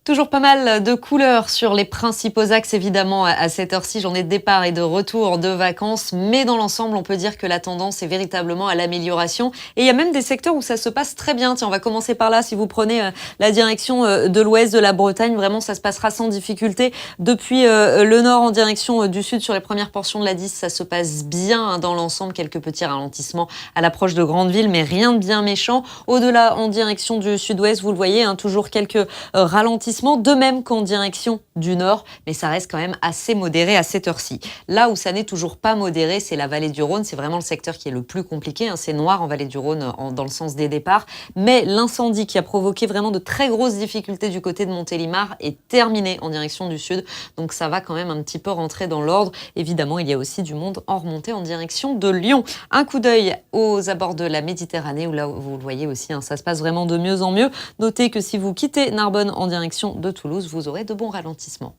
Toujours pas mal de couleurs sur les principaux axes, évidemment, à cette heure-ci. Journée de départ et de retour de vacances. Mais dans l'ensemble, on peut dire que la tendance est véritablement à l'amélioration. Et il y a même des secteurs où ça se passe très bien. Tiens, on va commencer par là. Si vous prenez la direction de l'ouest de la Bretagne, vraiment, ça se passera sans difficulté. Depuis le nord en direction du sud, sur les premières portions de la 10, ça se passe bien hein, dans l'ensemble. Quelques petits ralentissements à l'approche de grandes villes, mais rien de bien méchant. Au-delà, en direction du sud-ouest, vous le voyez, hein, toujours quelques ralentissements. De même qu'en direction du nord, mais ça reste quand même assez modéré à cette heure-ci. Là où ça n'est toujours pas modéré, c'est la vallée du Rhône. C'est vraiment le secteur qui est le plus compliqué. Hein. C'est noir en vallée du Rhône dans le sens des départs. Mais l'incendie qui a provoqué vraiment de très grosses difficultés du côté de Montélimar est terminé en direction du sud. Donc ça va quand même un petit peu rentrer dans l'ordre. Évidemment, il y a aussi du monde en remontée en direction de Lyon. Un coup d'œil aux abords de la Méditerranée où là, vous le voyez aussi, hein, ça se passe vraiment de mieux en mieux. Notez que si vous quittez Narbonne en direction de Toulouse, vous aurez de bons ralentissements.